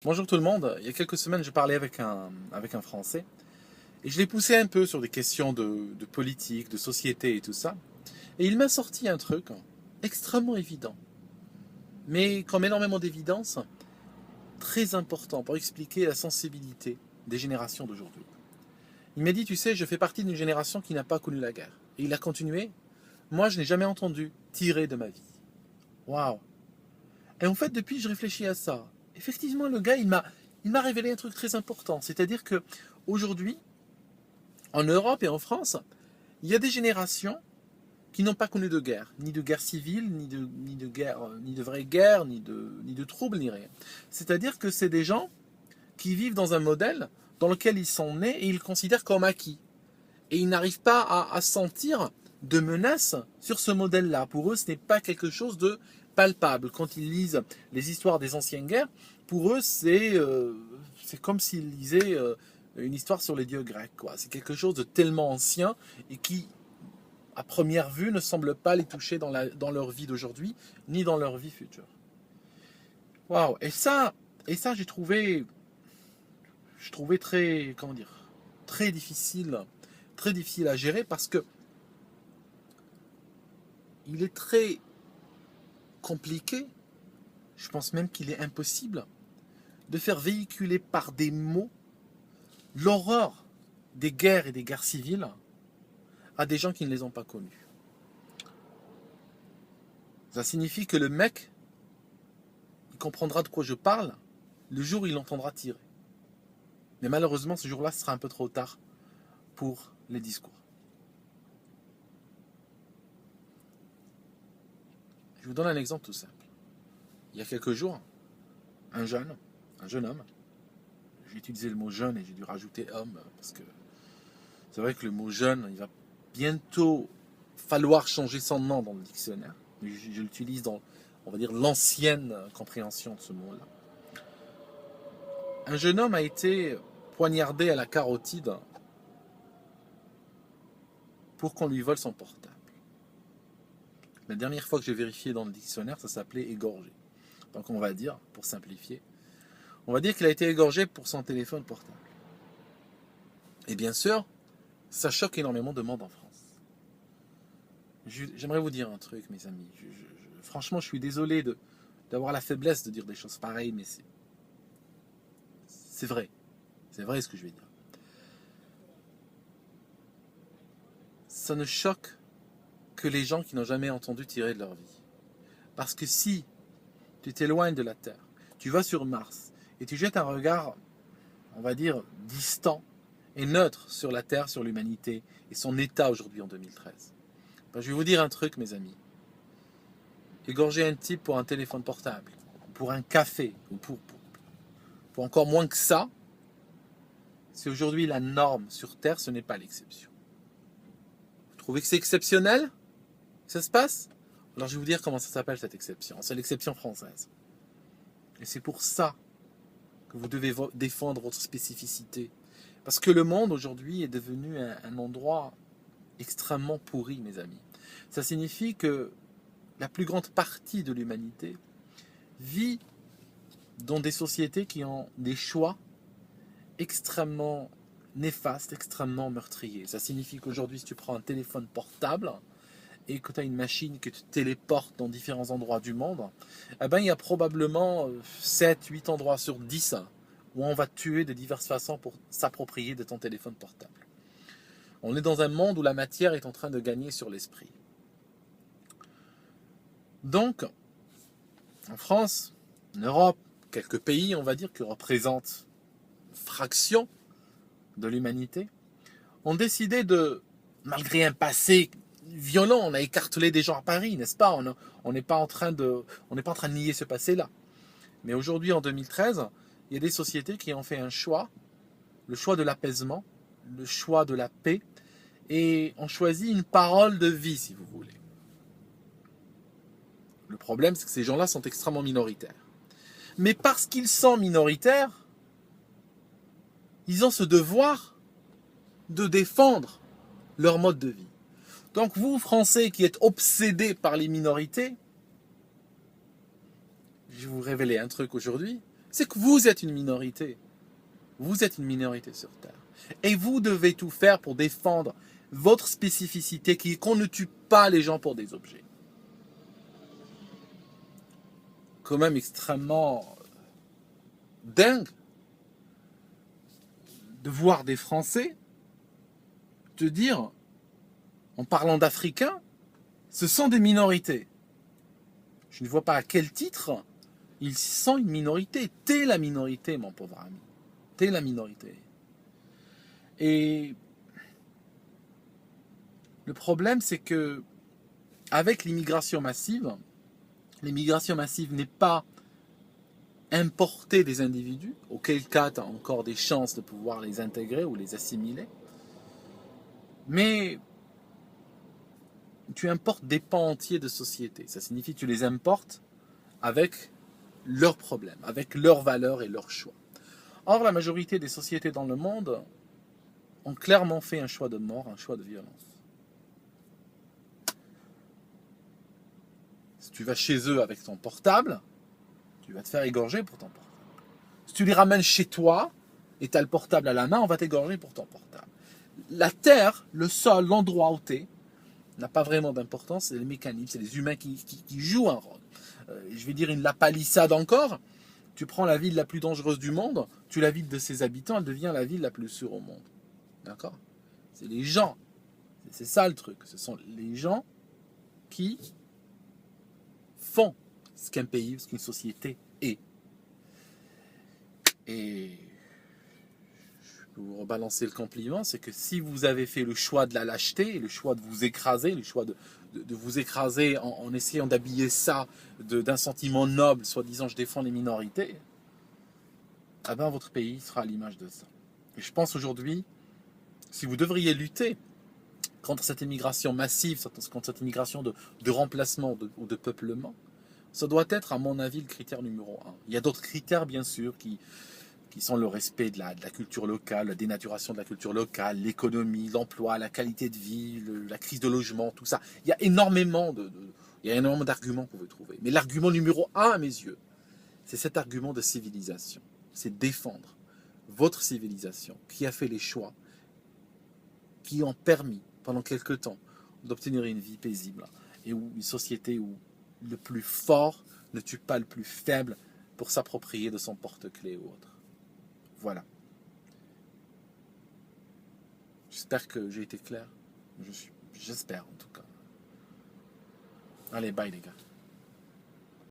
Bonjour tout le monde. Il y a quelques semaines, je parlais avec un Français et je l'ai poussé un peu sur des questions de politique, de société et tout ça. Et il m'a sorti un truc extrêmement évident, mais comme énormément d'évidence, très important pour expliquer la sensibilité des générations d'aujourd'hui. Il m'a dit, tu sais, je fais partie d'une génération qui n'a pas connu la guerre. Et il a continué, moi je n'ai jamais entendu tirer de ma vie. Waouh. Et en fait, depuis, je réfléchis à ça. Effectivement, le gars, il m'a révélé un truc très important. C'est-à-dire que aujourd'hui, en Europe et en France, il y a des générations qui n'ont pas connu de guerre, ni de guerre civile, ni de guerre, ni de vraie guerre, ni de troubles, ni rien. C'est-à-dire que c'est des gens qui vivent dans un modèle dans lequel ils sont nés et ils le considèrent comme acquis. Et ils n'arrivent pas à sentir de menace sur ce modèle-là. Pour eux, ce n'est pas quelque chose de palpable. Quand ils lisent les histoires des anciennes guerres, pour eux, c'est comme s'ils lisaient une histoire sur les dieux grecs, quoi. C'est quelque chose de tellement ancien et qui, à première vue, ne semble pas les toucher dans leur vie d'aujourd'hui, ni dans leur vie future. Waouh. Et ça, je trouvais très, comment dire, très difficile à gérer parce que il est très compliqué, je pense même qu'il est impossible, de faire véhiculer par des mots l'horreur des guerres et des guerres civiles à des gens qui ne les ont pas connues. Ça signifie que le mec, il comprendra de quoi je parle le jour où il entendra tirer. Mais malheureusement, ce jour-là, ce sera un peu trop tard pour les discours. Je vous donne un exemple tout simple. Il y a quelques jours, un jeune homme, j'ai utilisé le mot jeune et j'ai dû rajouter homme parce que c'est vrai que le mot jeune, il va bientôt falloir changer son nom dans le dictionnaire. Je l'utilise dans, on va dire, l'ancienne compréhension de ce mot-là. Un jeune homme a été poignardé à la carotide pour qu'on lui vole son portable. La dernière fois que j'ai vérifié dans le dictionnaire, ça s'appelait égorgé. Donc on va dire, pour simplifier, on va dire qu'il a été égorgé pour son téléphone portable. Et bien sûr, ça choque énormément de monde en France. J'aimerais vous dire un truc, mes amis. Franchement, je suis désolé d'avoir la faiblesse de dire des choses pareilles, mais c'est vrai. C'est vrai ce que je vais dire. Ça ne choque que les gens qui n'ont jamais entendu tirer de leur vie. Parce que si tu t'éloignes de la Terre, tu vas sur Mars, et tu jettes un regard, on va dire, distant et neutre sur la Terre, sur l'humanité, et son état aujourd'hui en 2013. Ben, je vais vous dire un truc, mes amis. Égorger un type pour un téléphone portable, pour un café, ou pour encore moins que ça, c'est aujourd'hui la norme sur Terre, ce n'est pas l'exception. Vous trouvez que c'est exceptionnel que ça se passe? Alors je vais vous dire comment ça s'appelle cette exception. C'est l'exception française. Et c'est pour ça que vous devez défendre votre spécificité. Parce que le monde aujourd'hui est devenu un endroit extrêmement pourri, mes amis. Ça signifie que la plus grande partie de l'humanité vit dans des sociétés qui ont des choix extrêmement néfastes, extrêmement meurtriers. Ça signifie qu'aujourd'hui, si tu prends un téléphone portable et que tu as une machine qui te téléporte dans différents endroits du monde, eh ben, il y a probablement 7-8 endroits sur 10 où on va te tuer de diverses façons pour s'approprier de ton téléphone portable. On est dans un monde où la matière est en train de gagner sur l'esprit. Donc, en France, en Europe, quelques pays, on va dire, qui représentent une fraction de l'humanité, ont décidé de, malgré un passé violent, on a écartelé des gens à Paris, n'est-ce pas? On n'est pas en train de nier ce passé-là. Mais aujourd'hui, en 2013, il y a des sociétés qui ont fait un choix, le choix de l'apaisement, le choix de la paix, et ont choisi une parole de vie, si vous voulez. Le problème, c'est que ces gens-là sont extrêmement minoritaires. Mais parce qu'ils sont minoritaires, ils ont ce devoir de défendre leur mode de vie. Donc vous, Français, qui êtes obsédés par les minorités, je vais vous révéler un truc aujourd'hui, C'est que vous êtes une minorité. Vous êtes une minorité sur Terre. Et vous devez tout faire pour défendre votre spécificité, qu'on ne tue pas les gens pour des objets. Quand même extrêmement dingue de voir des Français te dire, en parlant d'Africains, ce sont des minorités. Je ne vois pas à quel titre ils sont une minorité. T'es la minorité, mon pauvre ami. T'es la minorité. Et le problème, c'est que avec l'immigration massive n'est pas importer des individus, auquel cas tu as encore des chances de pouvoir les intégrer ou les assimiler, mais tu importes des pans entiers de société. Ça signifie que tu les importes avec leurs problèmes, avec leurs valeurs et leurs choix. Or, la majorité des sociétés dans le monde ont clairement fait un choix de mort, un choix de violence. Si tu vas chez eux avec ton portable, tu vas te faire égorger pour ton portable. Si tu les ramènes chez toi et tu as le portable à la main, on va t'égorger pour ton portable. La terre, le sol, l'endroit où tu es, n'a pas vraiment d'importance, c'est les mécanismes, c'est les humains qui jouent un rôle. Je vais dire la palissade encore. Tu prends la ville la plus dangereuse du monde, tu la vides de ses habitants, elle devient la ville la plus sûre au monde. D'accord? C'est les gens. C'est ça le truc. Ce sont les gens qui font ce qu'un pays, ce qu'une société est. Et je peux vous rebalancer le compliment, c'est que si vous avez fait le choix de la lâcheté, le choix de vous écraser, le choix de vous écraser en essayant d'habiller ça d'un sentiment noble, soi-disant je défends les minorités, eh ben votre pays sera à l'image de ça. Et je pense aujourd'hui, si vous devriez lutter contre cette immigration massive, contre cette immigration de remplacement ou de peuplement, ça doit être, à mon avis, le critère numéro 1. Il y a d'autres critères, bien sûr, qui sont le respect de la culture locale, la dénaturation de la culture locale, l'économie, l'emploi, la qualité de vie, la crise de logement, tout ça. Il y a énormément d'arguments qu'on veut trouver. Mais l'argument numéro 1, à mes yeux, c'est cet argument de civilisation. C'est défendre votre civilisation qui a fait les choix qui ont permis, pendant quelque temps, d'obtenir une vie paisible et une société où le plus fort ne tue pas le plus faible pour s'approprier de son porte-clés ou autre. Voilà. J'espère que j'ai été clair. J'espère en tout cas. Allez, bye les gars.